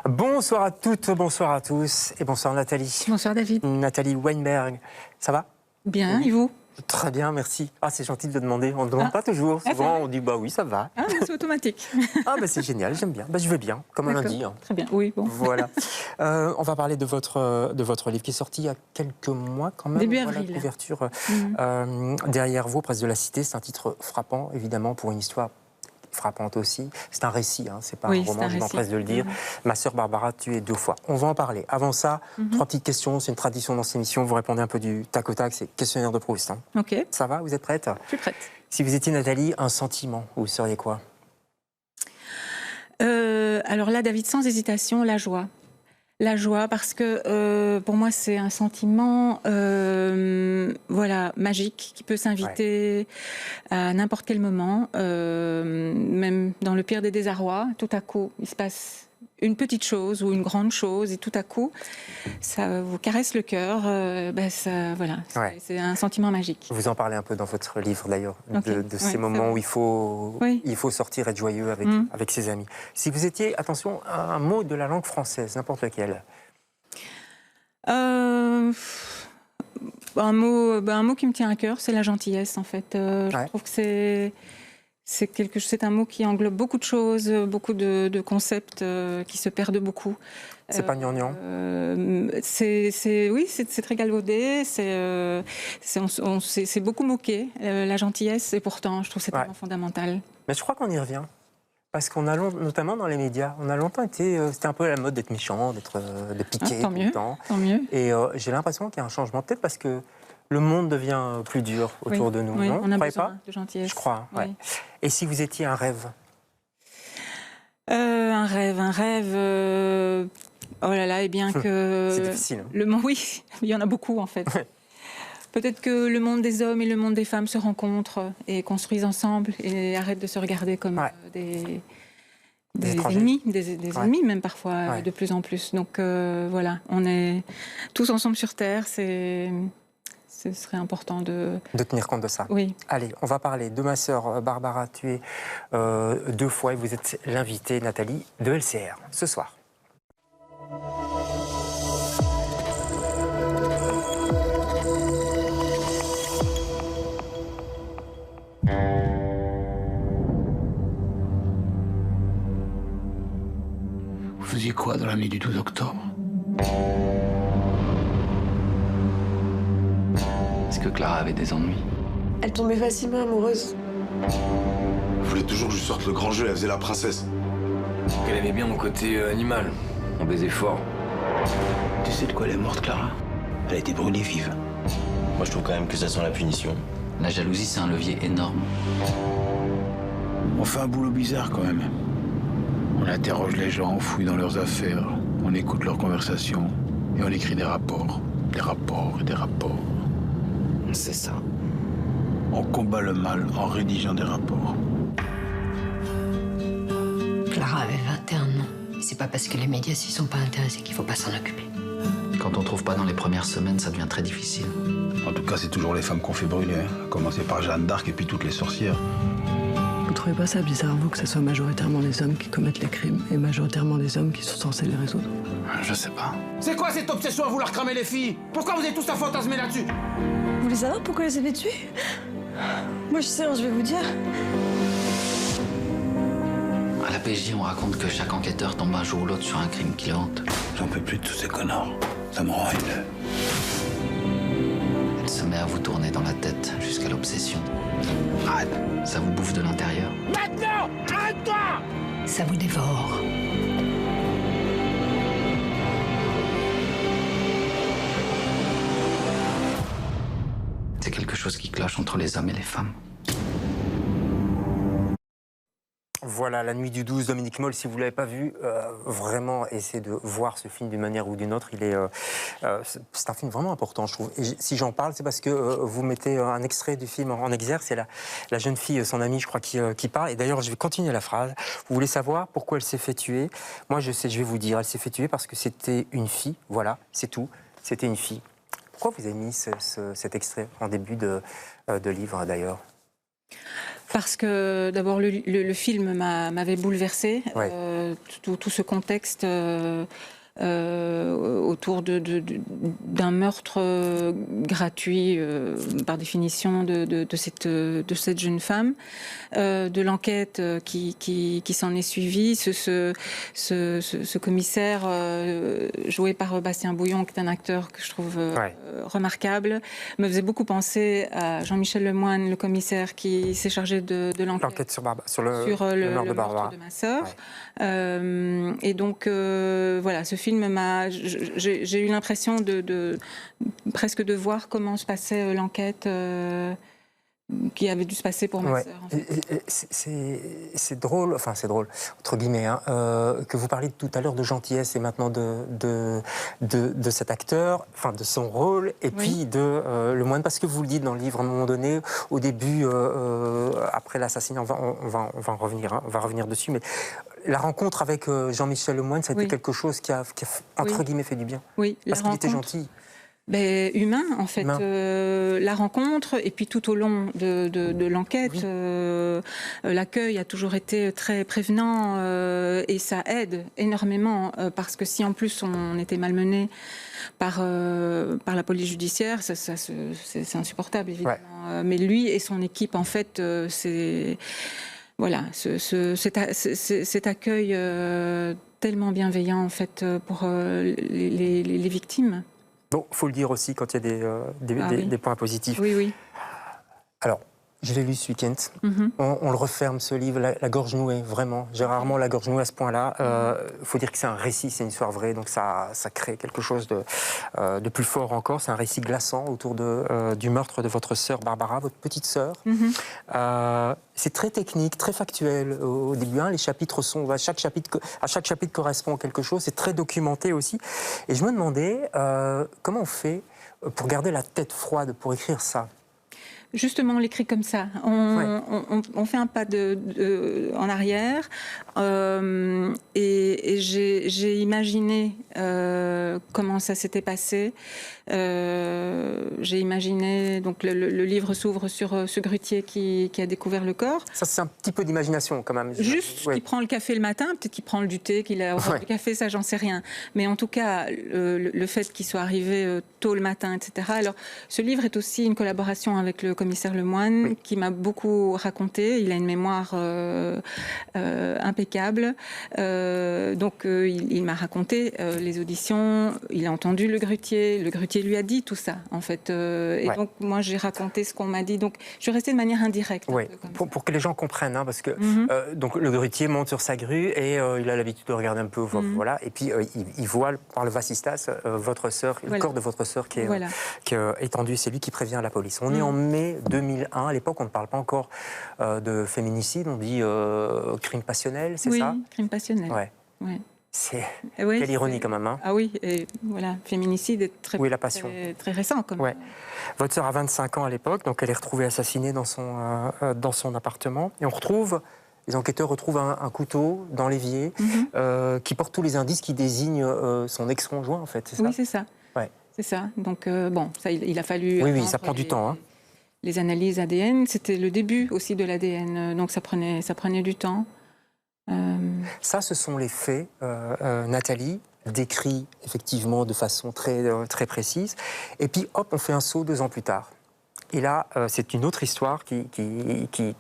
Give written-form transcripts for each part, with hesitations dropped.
Bonsoir à toutes, bonsoir à tous et bonsoir Nathalie. Bonsoir David. Nathalie Weinberg, ça va? Bien, Oui. et vous? Très bien, merci. Ah, c'est gentil de le demander, on ne demande pas toujours. Souvent on dit bah oui, ça va. Ah, c'est automatique. Ah bah c'est génial, j'aime bien. Bah, je vais bien, comme un lundi. Hein. Très bien, oui, bon. Voilà. On va parler de votre livre qui est sorti il y a quelques mois quand même. Début voilà, avril. Couverture derrière vous, Presse de la Cité. C'est un titre frappant, évidemment, pour une histoire frappante aussi. C'est un récit, hein, c'est pas un roman, je m'empresse de le dire. Ma sœur Barbara tuée 2 fois. On va en parler. Avant ça, 3 petites questions. C'est une tradition dans cette émission. Vous répondez un peu du tac au tac. C'est questionnaire de Proust. Hein. Ok. Ça va? Vous êtes prête? Je suis prête. Si vous étiez Nathalie, un sentiment, vous seriez quoi? Alors là, David, sans hésitation, la joie. La joie, parce que pour moi, c'est un sentiment voilà, magique qui peut s'inviter à n'importe quel moment, même dans le pire des désarrois. Tout à coup, il se passe une petite chose ou une grande chose et tout à coup, ça vous caresse le cœur. Voilà, c'est un sentiment magique. Vous en parlez un peu dans votre livre d'ailleurs, Okay. de ces moments où il faut sortir et être joyeux avec ses amis. Si vous étiez, attention, un mot de la langue française, n'importe lequel. Un mot qui me tient à cœur, c'est la gentillesse en fait. Je trouve que c'est un mot qui englobe beaucoup de choses, beaucoup de concepts qui se perdent beaucoup. C'est pas gnangnan. C'est très galvaudé, c'est beaucoup moqué, la gentillesse, et pourtant je trouve que c'est tellement fondamental. Mais je crois qu'on y revient. Parce qu'on a notamment dans les médias, on a longtemps été, c'était un peu la mode d'être méchant, de piquer tout le temps. Tant mieux. Et j'ai l'impression qu'il y a un changement, peut-être parce que le monde devient plus dur autour de nous, non? On a besoin de gentillesse. Je crois, ouais. Et si vous étiez un rêve? Un rêve... Oh là là, et bien que... C'est difficile. Hein. Oui, il y en a beaucoup en fait. Peut-être que le monde des hommes et le monde des femmes se rencontrent et construisent ensemble et arrêtent de se regarder comme des ennemis, des ennemis même parfois de plus en plus. Donc voilà, on est tous ensemble sur Terre, ce serait important de tenir compte de ça. Oui. Allez, on va parler de ma sœur Barbara tuée 2 fois et vous êtes l'invitée, Nathalie, de LCR, ce soir. Vous faisiez quoi dans la nuit du 12 octobre? Est-ce que Clara avait des ennuis? Elle tombait facilement amoureuse. Je voulais toujours que je sorte le grand jeu, elle faisait la princesse. Elle aimait bien mon côté animal. On baisait fort. Tu sais de quoi elle est morte, Clara? Elle a été brûlée vive. Moi, je trouve quand même que ça sent la punition. La jalousie, c'est un levier énorme. On fait un boulot bizarre quand même. On interroge les gens, on fouille dans leurs affaires, on écoute leurs conversations et on écrit des rapports. Des rapports et des rapports. C'est ça. On combat le mal en rédigeant des rapports. Clara avait 21 ans. C'est pas parce que les médias s'y sont pas intéressés qu'il faut pas s'en occuper. Quand on trouve pas dans les premières semaines, ça devient très difficile. En tout cas, c'est toujours les femmes qu'on fait brûler. À commencer par Jeanne d'Arc et puis toutes les sorcières. Vous trouvez pas ça bizarre, vous, que ce soit majoritairement les hommes qui commettent les crimes et majoritairement les hommes qui sont censés les résoudre? Je sais pas. C'est quoi cette obsession à vouloir cramer les filles? Pourquoi vous êtes tous à fantasmer là-dessus? Vous voulez savoir pourquoi elle s'est fait tuer? Moi je sais, je vais vous dire. À la PJ, on raconte que chaque enquêteur tombe un jour ou l'autre sur un crime qui le hante. J'en peux plus de tous ces connards. Ça me rend haineux. Elle se met à vous tourner dans la tête jusqu'à l'obsession. Arrête, ça vous bouffe de l'intérieur. Maintenant! Arrête-toi! Ça vous dévore. C'est quelque chose qui cloche entre les hommes et les femmes. Voilà, La Nuit du 12, Dominique Moll. Si vous ne l'avez pas vu, vraiment, essayez de voir ce film d'une manière ou d'une autre. C'est un film vraiment important, je trouve. Et si j'en parle, c'est parce que vous mettez un extrait du film en exergue. C'est la jeune fille, son amie, je crois, qui parle. Et d'ailleurs, je vais continuer la phrase. Vous voulez savoir pourquoi elle s'est fait tuer? Moi, je sais, je vais vous dire. Elle s'est fait tuer parce que c'était une fille. Voilà, c'est tout. C'était une fille. Pourquoi vous avez mis cet extrait en début de livre, d'ailleurs? Parce que d'abord le film m'avait bouleversée, tout ce contexte autour d'un meurtre gratuit par définition de cette jeune femme, de l'enquête qui s'en est suivie, ce commissaire joué par Bastien Bouillon, qui est un acteur que je trouve remarquable, me faisait beaucoup penser à Jean-Michel Lemoine, le commissaire qui s'est chargé de l'enquête sur le meurtre de Barbara, de ma sœur. Et donc voilà, ce film j'ai eu l'impression presque de voir comment se passait l'enquête qui avait dû se passer pour ma sœur. En fait. C'est drôle, entre guillemets, hein, que vous parliez tout à l'heure de gentillesse et maintenant de cet acteur, enfin de son rôle, et puis de Lemoine, parce que vous le dites dans le livre à un moment donné, au début, après l'assassinat, on va revenir dessus, mais la rencontre avec Jean-Michel Lemoine, ça a été quelque chose qui a entre guillemets fait du bien. Oui, parce qu'il était gentil. Humain, en fait. La rencontre, et puis tout au long de l'enquête, l'accueil a toujours été très prévenant et ça aide énormément parce que si en plus on était malmené par la police judiciaire, c'est insupportable, évidemment. Mais lui et son équipe, en fait, c'est... Voilà, cet accueil tellement bienveillant, en fait, pour les victimes. Bon, il faut le dire aussi quand il y a des points positifs. Oui. Alors, je l'ai lu ce week-end. On le referme, ce livre, la gorge nouée, vraiment. J'ai rarement la gorge nouée à ce point-là. Il faut dire que c'est un récit, c'est une histoire vraie, donc ça crée quelque chose de plus fort encore. C'est un récit glaçant autour du meurtre de votre sœur Barbara, votre petite sœur. C'est très technique, très factuel au début. Les chapitres sont... À chaque chapitre correspond quelque chose. C'est très documenté aussi. Et je me demandais comment on fait pour garder la tête froide, pour écrire ça. Justement, on l'écrit comme ça. On fait un pas en arrière et j'ai imaginé comment ça s'était passé. J'ai imaginé, donc le livre s'ouvre sur ce grutier qui a découvert le corps. Ça, c'est un petit peu d'imagination quand même. Juste qui prend le café le matin, peut-être qu'il prend du thé, qu'il a du café, ça j'en sais rien. Mais en tout cas, le fait qu'il soit arrivé tôt le matin, etc. Alors, ce livre est aussi une collaboration avec le commissaire Lemoine, qui m'a beaucoup raconté. Il a une mémoire impeccable. Donc, il m'a raconté les auditions, il a entendu le grutier lui a dit tout ça, en fait. Et donc, moi, j'ai raconté ce qu'on m'a dit. Donc, je suis restée de manière indirecte. Oui, pour que les gens comprennent, parce que donc, le grutier monte sur sa grue et il a l'habitude de regarder un peu, voilà, et puis il voit par le vasistas votre sœur, le corps de votre sœur qui est étendu. C'est lui qui prévient la police. On est en mai 2001. À l'époque, on ne parle pas encore de féminicide. On dit crime passionnel, c'est ça ? Oui, crime passionnel. Ouais. Quelle ironie quand même. Ah oui, et voilà, féminicide est très récent. Votre sœur a 25 ans à l'époque, donc elle est retrouvée assassinée dans son appartement. Et les enquêteurs retrouvent un couteau dans l'évier qui porte tous les indices qui désignent son ex-conjoint, en fait, c'est ça ? Oui, c'est ça. C'est ça. Donc, ça, il a fallu... Oui, ça prend du temps. Les analyses ADN, c'était le début aussi de l'ADN, donc ça prenait du temps. Ça, ce sont les faits, Nathalie, décrits effectivement de façon très, très précise. Et puis, hop, on fait un saut 2 ans plus tard. Et là, c'est une autre histoire qui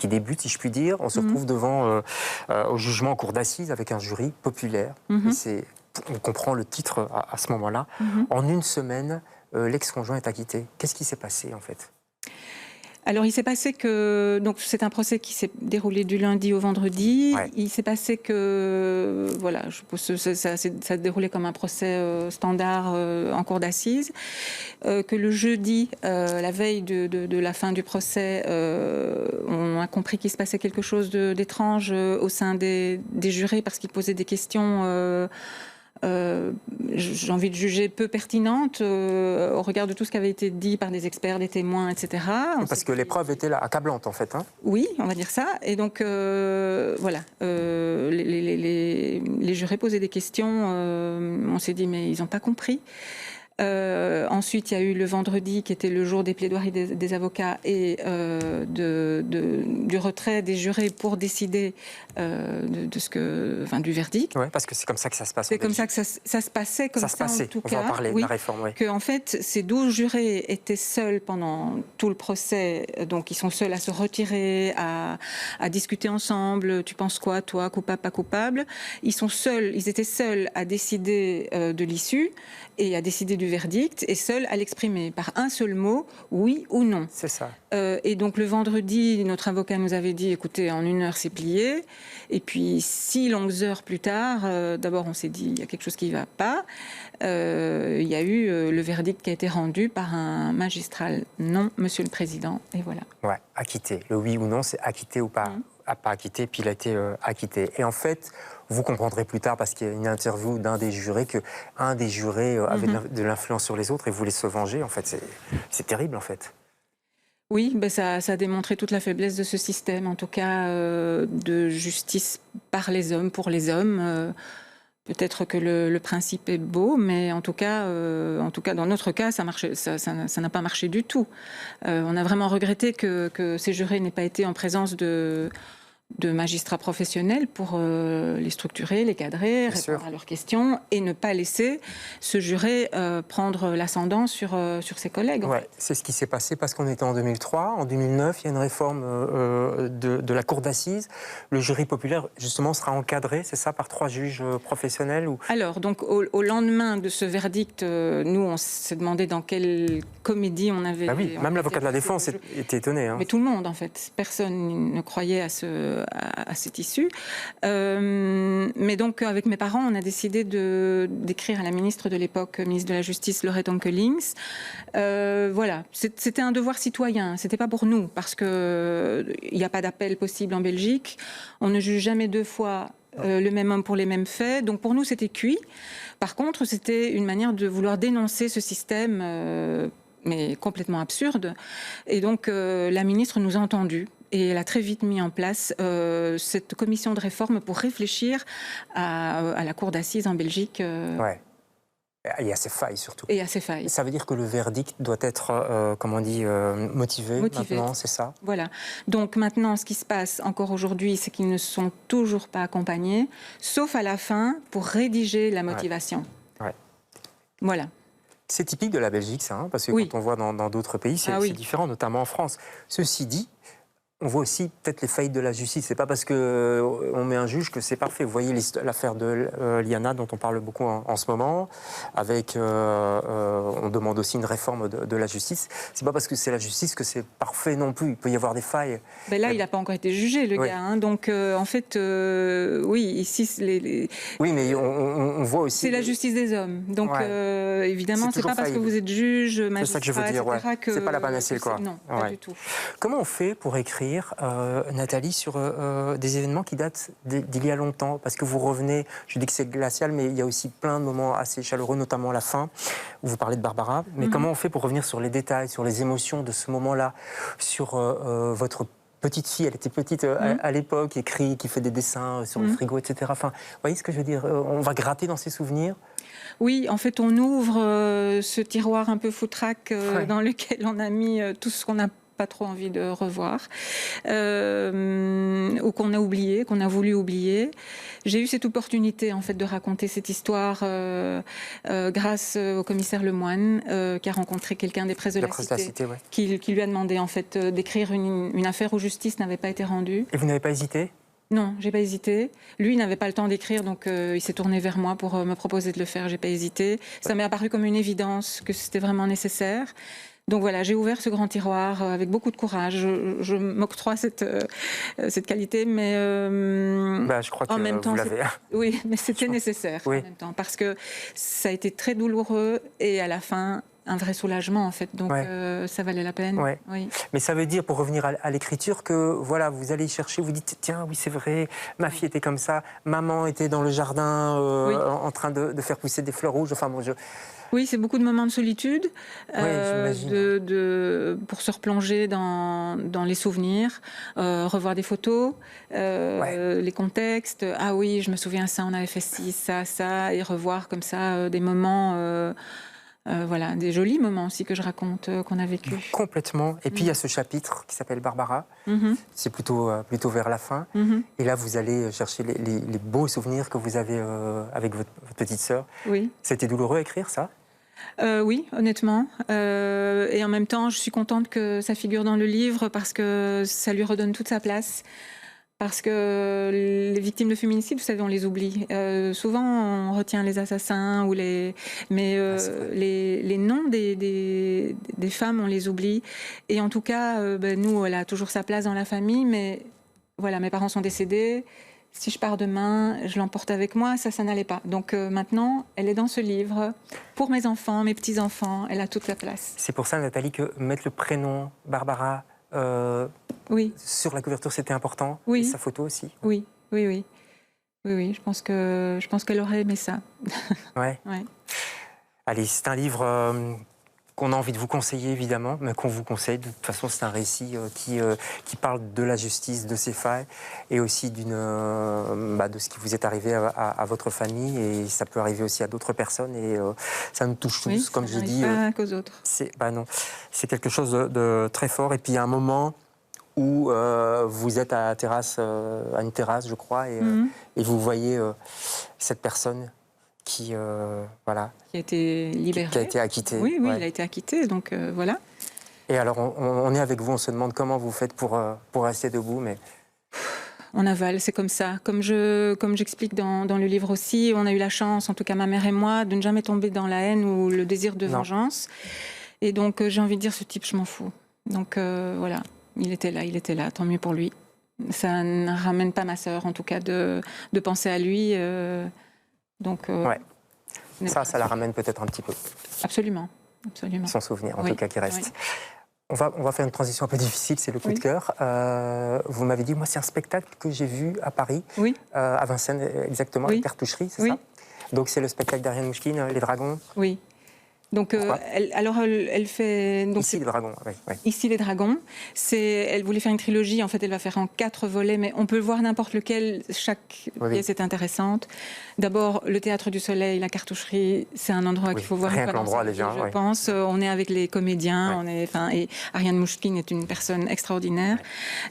débute, si je puis dire. On se retrouve devant, au jugement en cour d'assises avec un jury populaire. Et on comprend le titre à ce moment-là. En une semaine, l'ex-conjoint est acquitté. Qu'est-ce qui s'est passé, en fait ? Alors, il s'est passé que... Donc, c'est un procès qui s'est déroulé du lundi au vendredi. Il s'est passé que... Voilà, je suppose que ça s'est déroulé comme un procès standard en cour d'assises. Que le jeudi, la veille de la fin du procès, on a compris qu'il se passait quelque chose d'étrange au sein des jurés parce qu'ils posaient des questions... j'ai envie de juger peu pertinente au regard de tout ce qui avait été dit par des experts, des témoins, etc. Parce que les preuves étaient là, accablantes en fait. Oui, on va dire ça. Et donc, voilà, les jurés posaient des questions. On s'est dit, mais ils n'ont pas compris. Ensuite, il y a eu le vendredi, qui était le jour des plaidoiries des avocats et du retrait des jurés pour décider du verdict. Oui, parce que c'est comme ça que ça se passe. C'est comme ça que ça se passait, comme ça en tout cas. On va en parler de la réforme, oui. Que, en fait, ces 12 jurés étaient seuls pendant tout le procès, donc ils sont seuls à se retirer, à discuter ensemble. Tu penses quoi, toi, coupable, pas coupable? Ils étaient seuls à décider de l'issue et à décider du verdict, et seuls à l'exprimer par un seul mot, oui ou non. C'est ça. Et donc le vendredi, notre avocat nous avait dit, écoutez, en 1 heure c'est plié. Et puis 6 longues heures plus tard, d'abord on s'est dit, il y a quelque chose qui ne va pas. Il y a eu le verdict qui a été rendu par un magistral. Non, Monsieur le Président, et voilà. Ouais, acquitté. Le oui ou non, c'est acquitté ou pas. Pas acquitté, puis il a été acquitté. Et en fait, vous comprendrez plus tard, parce qu'il y a une interview d'un des jurés, qu'un des jurés avait de l'influence sur les autres et voulait se venger. En fait, c'est terrible, en fait. Oui, ben ça a démontré toute la faiblesse de ce système, en tout cas de justice par les hommes, pour les hommes. Peut-être que le principe est beau, mais en tout cas dans notre cas, ça n'a pas marché du tout. On a vraiment regretté que ces jurés n'aient pas été en présence de magistrats professionnels pour les structurer, les cadrer, répondre à leurs questions et ne pas laisser ce juré prendre l'ascendant sur ses collègues. Ouais, c'est ce qui s'est passé parce qu'on était en 2003. En 2009, il y a une réforme de la Cour d'assises. Le jury populaire, justement, sera encadré, c'est ça, par 3 juges professionnels ou... Alors, donc, au lendemain de ce verdict, nous, on s'est demandé dans quelle comédie on avait... Bah oui, même l'avocat de la défense était étonné. Hein. Mais tout le monde, en fait. Personne ne croyait à cette issue. Mais donc, avec mes parents, on a décidé d'écrire à la ministre de l'époque, ministre de la Justice, Laurette Onkelings. Voilà, c'était un devoir citoyen, c'était pas pour nous, parce qu'il n'y a pas d'appel possible en Belgique. On ne juge jamais 2 fois le même homme pour les mêmes faits. Donc pour nous, c'était cuit. Par contre, c'était une manière de vouloir dénoncer ce système... mais complètement absurde. Et donc, la ministre nous a entendus. Et elle a très vite mis en place cette commission de réforme pour réfléchir à la cour d'assises en Belgique. Ouais. Et à ses failles, surtout. Et à ses failles. Ça veut dire que le verdict doit être, comme on dit, motivé maintenant, c'est ça? Voilà. Donc maintenant, ce qui se passe encore aujourd'hui, c'est qu'ils ne sont toujours pas accompagnés, sauf à la fin, pour rédiger la motivation. Ouais. Voilà. C'est typique de la Belgique, ça, hein, parce que quand on voit dans d'autres pays, c'est différent, notamment en France. Ceci dit, on voit aussi peut-être les faillites de la justice. C'est pas parce qu'on met un juge que c'est parfait. Vous voyez l'affaire de Liana, dont on parle beaucoup en ce moment, avec, on demande aussi une réforme de la justice. C'est pas parce que c'est la justice que c'est parfait non plus. Il peut y avoir des failles. Ben là, il n'a pas encore été jugé, le gars. Hein, donc, en fait, oui, ici, oui, mais on voit aussi... C'est la justice des hommes. Donc, évidemment, c'est pas parce que vous êtes juge, magistrat, c'est ça que je veux dire, etc., c'est pas la panacée, quoi. Non, pas du tout. Comment on fait pour écrire, Nathalie, sur des événements qui datent d'il y a longtemps? Parce que vous revenez, je dis que c'est glacial, mais il y a aussi plein de moments assez chaleureux, notamment à la fin, où vous parlez de Barbara. Mais comment on fait pour revenir sur les détails, sur les émotions de ce moment-là, sur votre petite fille, elle était petite à l'époque, qui fait des dessins sur le frigo, etc. Enfin, vous voyez ce que je veux dire? On va gratter dans ses souvenirs. Oui, en fait, on ouvre ce tiroir un peu foutraque dans lequel on a mis tout ce qu'on n'a pas trop envie de revoir, ou qu'on a oublié, qu'on a voulu oublier. J'ai eu cette opportunité, en fait, de raconter cette histoire grâce au commissaire Lemoine, qui a rencontré quelqu'un des presses de la Cité, qui lui a demandé, en fait, d'écrire une affaire où justice n'avait pas été rendue. Et vous n'avez pas hésité? Non, j'ai pas hésité. Lui n'avait pas le temps d'écrire, donc il s'est tourné vers moi pour me proposer de le faire. J'ai pas hésité. Ça m'est apparu comme une évidence que c'était vraiment nécessaire. Donc voilà, j'ai ouvert ce grand tiroir avec beaucoup de courage. Je m'octroie cette qualité, mais je crois que en même temps, vous l'avez. Oui, mais c'était nécessaire en même temps, parce que ça a été très douloureux et à la fin, un vrai soulagement en fait, donc ça valait la peine. Ouais. Oui. Mais ça veut dire, pour revenir à l'écriture, que voilà, vous allez chercher, vous dites tiens, oui c'est vrai, ma fille était comme ça, maman était dans le jardin en train de faire pousser des fleurs rouges. Enfin bon, Oui, c'est beaucoup de moments de solitude, pour se replonger dans les souvenirs, revoir des photos, les contextes. Ah oui, je me souviens ça, on avait fait ci, ça, et revoir comme ça des moments Voilà, des jolis moments aussi que je raconte, qu'on a vécu. Complètement. Et puis il y a ce chapitre qui s'appelle Barbara. C'est plutôt vers la fin. Et là, vous allez chercher les beaux souvenirs que vous avez avec votre petite sœur. Oui. C'était douloureux à écrire, ça? Oui, honnêtement. Et en même temps, je suis contente que ça figure dans le livre parce que ça lui redonne toute sa place. Parce que les victimes de féminicide, vous savez, on les oublie. Souvent, on retient les assassins, mais les noms des femmes, on les oublie. Et en tout cas, nous, elle a toujours sa place dans la famille, mais voilà, mes parents sont décédés. Si je pars demain, je l'emporte avec moi, ça n'allait pas. Donc maintenant, elle est dans ce livre pour mes enfants, mes petits-enfants, elle a toute sa place. C'est pour ça, Nathalie, que mettre le prénom Barbara oui. sur la couverture, c'était important. Oui. Et sa photo aussi. Oui. Je pense qu'elle aurait aimé ça. Ouais. Allez, c'est un livre qu'on a envie de vous conseiller, évidemment, mais qu'on vous conseille. De toute façon, c'est un récit qui parle de la justice, de ses failles, et aussi de ce qui vous est arrivé à votre famille, et ça peut arriver aussi à d'autres personnes, et ça nous touche tous, comme je dis. Pas qu'aux autres. C'est quelque chose de très fort. Et puis, il y a un moment où vous êtes à une terrasse, je crois, et vous voyez cette personne qui a été libérée. Qui a été acquittée. Oui, il a été acquitté, donc voilà. Et alors, on est avec vous, on se demande comment vous faites pour rester debout, mais... On avale, c'est comme ça. Comme j'explique dans le livre aussi, on a eu la chance, en tout cas ma mère et moi, de ne jamais tomber dans la haine ou le désir de vengeance. Et donc, j'ai envie de dire, ce type, je m'en fous. Donc voilà, il était là, tant mieux pour lui. Ça ne ramène pas ma sœur, en tout cas, de penser à lui... Donc, ça la ramène peut-être un petit peu. Absolument. Son souvenir, en tout cas, qui reste. Oui. On va faire une transition un peu difficile, c'est le coup de cœur. Vous m'avez dit, moi, c'est un spectacle que j'ai vu à Paris, à Vincennes exactement, la Cartoucherie, c'est ça? Donc c'est le spectacle d'Ariane Mouchkine, Les Dragons. Oui. Donc, elle fait... Donc, ici, les Dragons. Ici, les Dragons. Elle voulait faire une trilogie. En fait, elle va faire en 4 volets, mais on peut voir n'importe lequel. Chaque pièce est intéressante. D'abord, le Théâtre du Soleil, la Cartoucherie, c'est un endroit qu'il faut voir. Rien que l'endroit, les gens. Je pense. On est avec les comédiens. Et Ariane Mouchkine est une personne extraordinaire.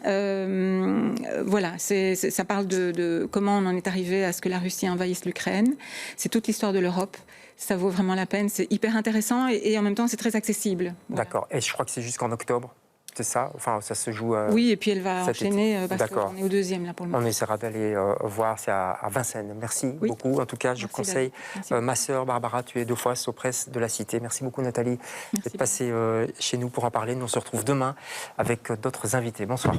Voilà, ça parle de comment on en est arrivé à ce que la Russie envahisse l'Ukraine. C'est toute l'histoire de l'Europe. Ça vaut vraiment la peine, c'est hyper intéressant et en même temps c'est très accessible. Voilà. D'accord, et je crois que c'est jusqu'en octobre, c'est ça? Enfin, ça se joue... oui, et puis elle va enchaîner parce qu'on est au 2e là pour le moment. On essaiera d'aller voir, c'est à Vincennes. Merci beaucoup. En tout cas, je conseille ma sœur Barbara, tu es 2 fois Sopresse de la Cité. Merci beaucoup Nathalie d'être passée chez nous pour en parler. Nous on se retrouve demain avec d'autres invités. Bonsoir.